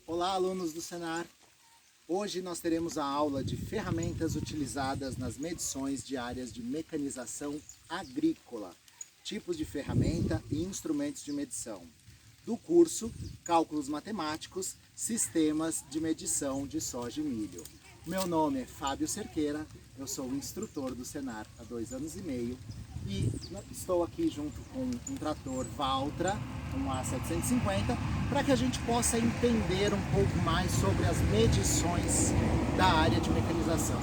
Olá, alunos do Senar! Hoje nós teremos a aula de ferramentas utilizadas nas medições de áreas de mecanização agrícola, tipos de ferramenta e instrumentos de medição, do curso Cálculos Matemáticos, Sistemas de Medição de Soja e Milho. Meu nome é Fábio Cerqueira, eu sou instrutor do Senar há 2 anos e meio e estou aqui junto com um trator Valtra, um A750, para que a gente possa entender um pouco mais sobre as medições da área de mecanização.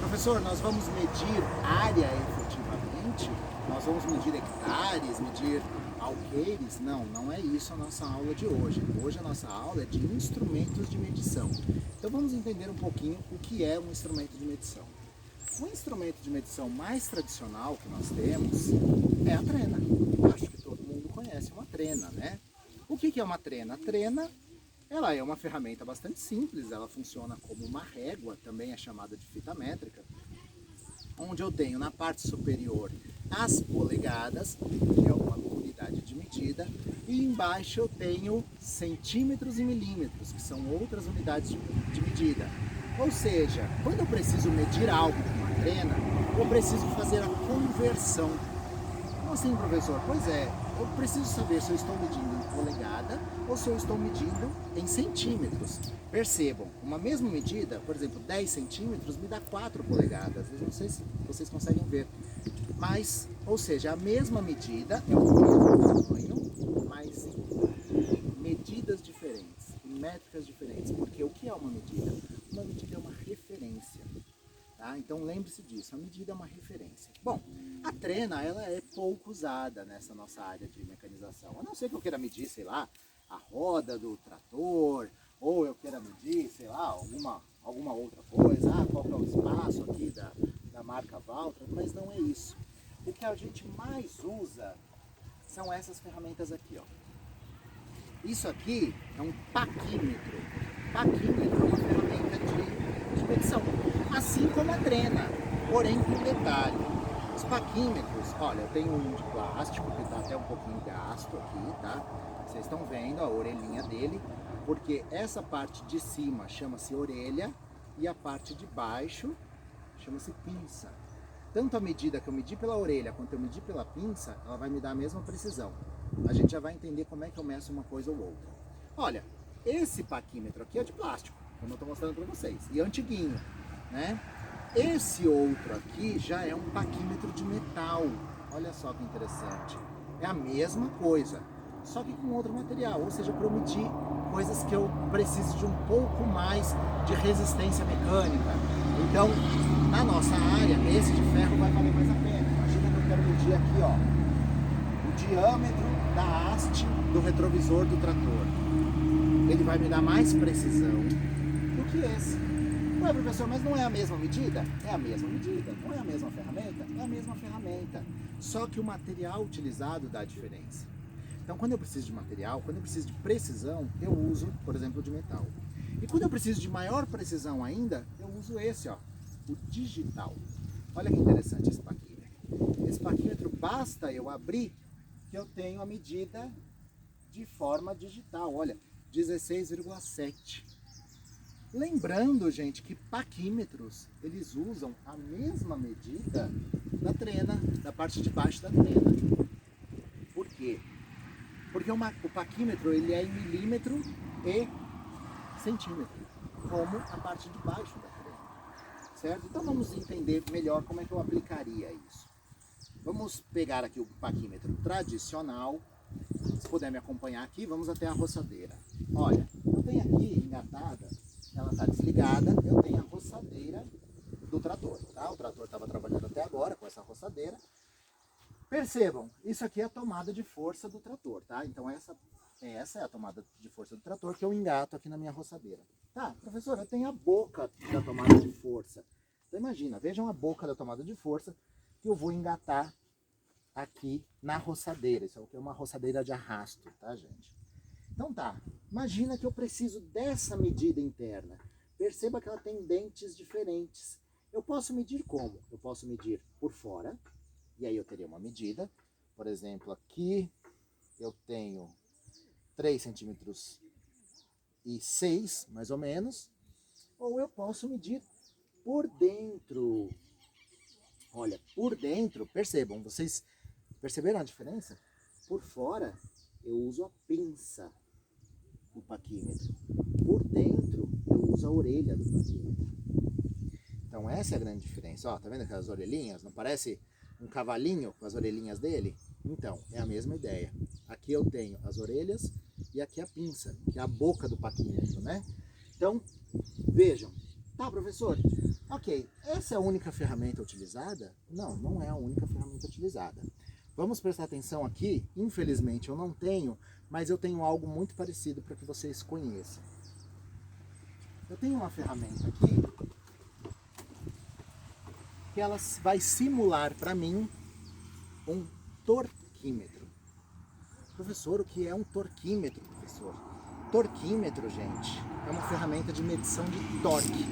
Professor, nós vamos medir área efetivamente? Nós vamos medir hectares, medir alqueires? Não, não é isso a nossa aula de hoje. Hoje a nossa aula é de instrumentos de medição. Então vamos entender um pouquinho o que é um instrumento de medição. O instrumento de medição mais tradicional que nós temos é a trena. Acho que todo mundo conhece uma trena, né? O que é uma trena? A trena, ela é uma ferramenta bastante simples, ela funciona como uma régua, também é chamada de fita métrica, onde eu tenho na parte superior as polegadas, que é uma unidade de medida, e embaixo eu tenho centímetros e milímetros, que são outras unidades de medida. Ou seja, quando eu preciso medir algo com uma trena, eu preciso fazer a conversão. Como assim, professor? Pois é, eu preciso saber se eu estou medindo em polegada ou se eu estou medindo em centímetros. Percebam, uma mesma medida, por exemplo, 10 centímetros me dá 4 polegadas. Eu não sei se vocês conseguem ver. Mas, ou seja, a mesma medida é o mesmo tamanho, mas em medidas diferentes, em métricas diferentes. Porque o que é uma medida? Uma medida é uma referência. Tá? Então lembre-se disso, a medida é uma referência. Bom, a trena ela é pouco usada nessa nossa área de mecanização. A não ser que eu queira medir, sei lá, a roda do trator, ou eu queira medir, sei lá, alguma outra coisa, qual que é o espaço aqui da marca Valtra, mas não é isso. O que a gente mais usa são essas ferramentas aqui, ó. Isso aqui é um paquímetro. Paquímetro é uma ferramenta de medição, assim como a trena, porém com detalhe. Os paquímetros, olha, eu tenho um de plástico que está até um pouquinho gasto aqui, tá? Vocês estão vendo a orelhinha dele, porque essa parte de cima chama-se orelha e a parte de baixo chama-se pinça. Tanto a medida que eu medi pela orelha quanto eu medi pela pinça, ela vai me dar a mesma precisão. A gente já vai entender como é que eu meço uma coisa ou outra. Olha, esse paquímetro aqui é de plástico, como eu estou mostrando para vocês, e é antiguinho, né? Esse outro aqui já é um paquímetro de metal. Olha só que interessante. É a mesma coisa, só que com outro material, ou seja, para eu medir coisas que eu preciso de um pouco mais de resistência mecânica. Então, na nossa área, esse de ferro vai valer mais a pena. Imagina que eu quero medir aqui, ó, o diâmetro da haste do retrovisor do trator. Ele vai me dar mais precisão do que esse. Ué, professor, mas não é a mesma medida? É a mesma medida. Não é a mesma ferramenta? É a mesma ferramenta. Só que o material utilizado dá diferença. Então, quando eu preciso de material, quando eu preciso de precisão, eu uso, por exemplo, de metal. E quando eu preciso de maior precisão ainda, eu uso esse, ó, o digital. Olha que interessante esse paquímetro. Esse paquímetro, basta eu abrir, que eu tenho a medida de forma digital. Olha, 16,7. Lembrando, gente, que paquímetros, eles usam a mesma medida da trena, da parte de baixo da trena. Por quê? Porque o paquímetro, ele é em milímetro e centímetro, como a parte de baixo da trena, certo? Então vamos entender melhor como é que eu aplicaria isso. Vamos pegar aqui o paquímetro tradicional. Se puder me acompanhar aqui, vamos até a roçadeira. Olha, eu tenho aqui engatada, ela está desligada, eu tenho a roçadeira do trator, tá? O trator estava trabalhando até agora com essa roçadeira. Percebam, isso aqui é a tomada de força do trator, tá? Então essa é a tomada de força do trator que eu engato aqui na minha roçadeira. Tá, professor, eu tenho a boca da tomada de força. Então imagina, vejam a boca da tomada de força que eu vou engatar aqui na roçadeira. Isso aqui é uma roçadeira de arrasto, tá, gente? Então tá, imagina que eu preciso dessa medida interna. Perceba que ela tem dentes diferentes. Eu posso medir como? Eu posso medir por fora, e aí eu teria uma medida. Por exemplo, aqui eu tenho 3 centímetros 1,6, mais ou menos, ou eu posso medir por dentro. Olha, por dentro, percebam, vocês perceberam a diferença? Por fora, eu uso a pinça do paquímetro. Por dentro, eu uso a orelha do paquímetro. Então essa é a grande diferença. Ó, tá vendo aquelas orelhinhas? Não parece um cavalinho com as orelhinhas dele? Então, é a mesma ideia. Aqui eu tenho as orelhas e aqui a pinça, que é a boca do paquímetro, né? Então, vejam. Tá, professor? Ok, essa é a única ferramenta utilizada? Não, não é a única ferramenta utilizada. Vamos prestar atenção aqui. Infelizmente eu não tenho, mas eu tenho algo muito parecido para que vocês conheçam. Eu tenho uma ferramenta aqui que ela vai simular para mim um torquímetro. Professor, o que é um torquímetro, professor? Torquímetro, gente, é uma ferramenta de medição de torque.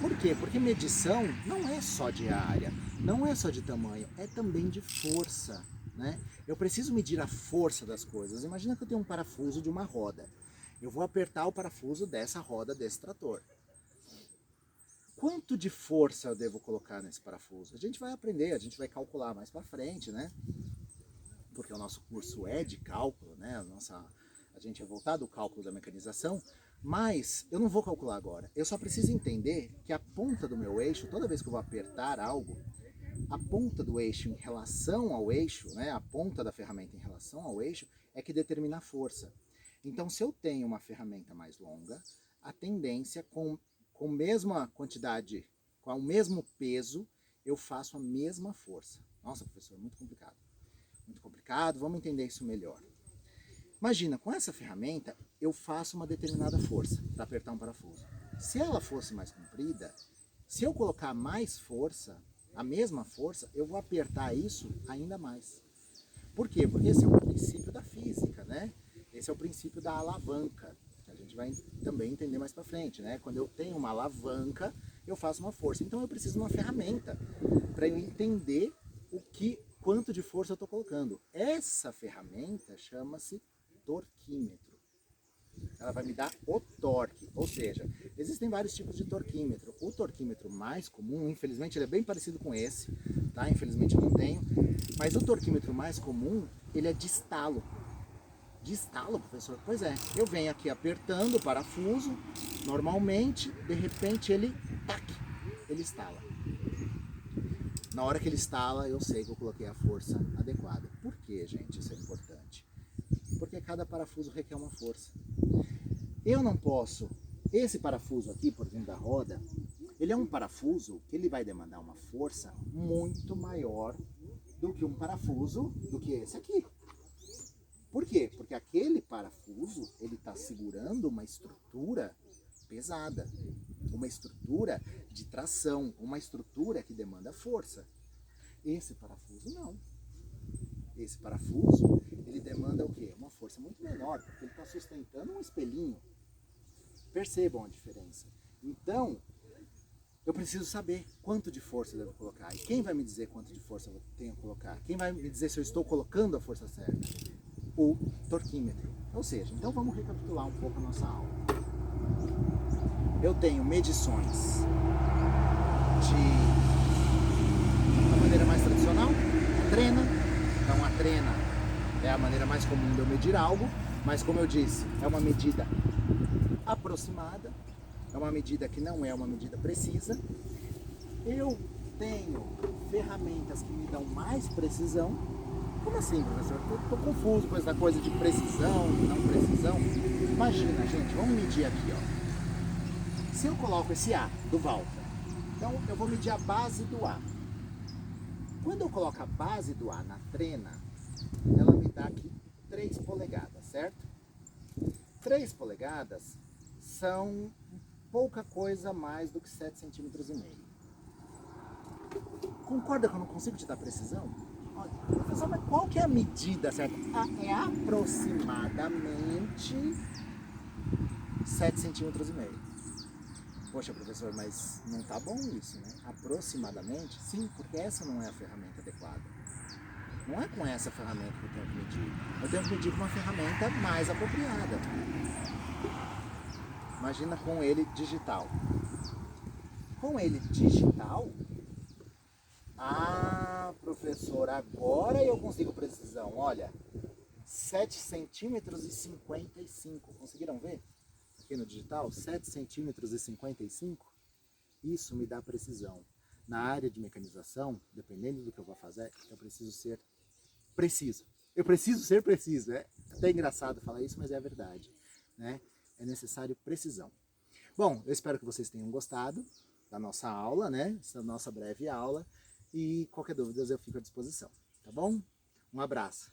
Por quê? Porque medição não é só de área, não é só de tamanho, é também de força, né? Eu preciso medir a força das coisas. Imagina que eu tenho um parafuso de uma roda. Eu vou apertar o parafuso dessa roda desse trator. Quanto de força eu devo colocar nesse parafuso? A gente vai aprender, a gente vai calcular mais para frente, né? Porque o nosso curso é de cálculo, né? A gente é voltado ao cálculo da mecanização, mas eu não vou calcular agora. Eu só preciso entender que a ponta do meu eixo, toda vez que eu vou apertar algo, a ponta do eixo em relação ao eixo, né? A ponta da ferramenta em relação ao eixo é que determina a força. Então, se eu tenho uma ferramenta mais longa, a tendência com a mesma quantidade, com o mesmo peso, eu faço a mesma força. Nossa, professor, muito complicado. Muito complicado, vamos entender isso melhor. Imagina, com essa ferramenta, eu faço uma determinada força para apertar um parafuso. Se ela fosse mais comprida, se eu colocar mais força, a mesma força, eu vou apertar isso ainda mais. Por quê? Porque esse é um princípio da física, né? Esse é o princípio da alavanca. A gente vai também entender mais para frente, né? Quando eu tenho uma alavanca, eu faço uma força. Então eu preciso de uma ferramenta para eu entender quanto de força eu estou colocando. Essa ferramenta chama-se torquímetro. Ela vai me dar o torque, ou seja, existem vários tipos de torquímetro. O torquímetro mais comum, infelizmente, ele é bem parecido com esse, tá? Infelizmente eu não tenho, mas o torquímetro mais comum, ele é de estalo. De estalo, professor? Pois é, eu venho aqui apertando o parafuso, normalmente, de repente ele, tac, ele estala. Na hora que ele estala, eu sei que eu coloquei a força adequada. Por que, gente, isso é importante? Porque cada parafuso requer uma força. Eu não posso, esse parafuso aqui, por exemplo, da roda, ele é um parafuso que ele vai demandar uma força muito maior do que um parafuso, do que esse aqui. Por quê? Porque aquele parafuso, ele está segurando uma estrutura pesada, uma estrutura de tração, uma estrutura que demanda força. Esse parafuso não. Esse parafuso, ele demanda o quê? Uma força muito menor, porque ele está sustentando um espelhinho. Percebam a diferença. Então, eu preciso saber quanto de força eu devo colocar. E quem vai me dizer quanto de força eu tenho que colocar? Quem vai me dizer se eu estou colocando a força certa? O torquímetro. Ou seja, então vamos recapitular um pouco a nossa aula. Eu tenho medições da maneira mais tradicional, a trena. Então a trena é a maneira mais comum de eu medir algo, mas como eu disse, é uma medida aproximada, é uma medida que não é uma medida precisa. Eu tenho ferramentas que me dão mais precisão. Como assim, professor? Estou confuso com essa coisa de precisão, não precisão. Imagina, gente, vamos medir aqui, ó. Se eu coloco esse A do Walter, então eu vou medir a base do A. Quando eu coloco a base do A na trena, ela me dá aqui 3 polegadas, certo? 3 polegadas são pouca coisa mais do que 7,5 centímetros. Concorda que eu não consigo te dar precisão? Olha, professor, mas qual que é a medida certa? É aproximadamente 7,5 centímetros. Poxa, professor, mas não tá bom isso, né? Aproximadamente? Sim, porque essa não é a ferramenta adequada. Não é com essa ferramenta que eu tenho que medir. Eu tenho que medir com uma ferramenta mais apropriada. Imagina com ele digital. Com ele digital? Ah, professor, agora eu consigo precisão. Olha, 7 centímetros e 55. Conseguiram ver? Aqui no digital, 7 centímetros e 55. Isso me dá precisão. Na área de mecanização, dependendo do que eu vou fazer, eu preciso ser preciso. Eu preciso ser preciso. É até engraçado falar isso, mas é a verdade, né? É necessário precisão. Bom, eu espero que vocês tenham gostado da nossa aula, né? Essa nossa breve aula. E qualquer dúvida eu fico à disposição, tá bom? Um abraço.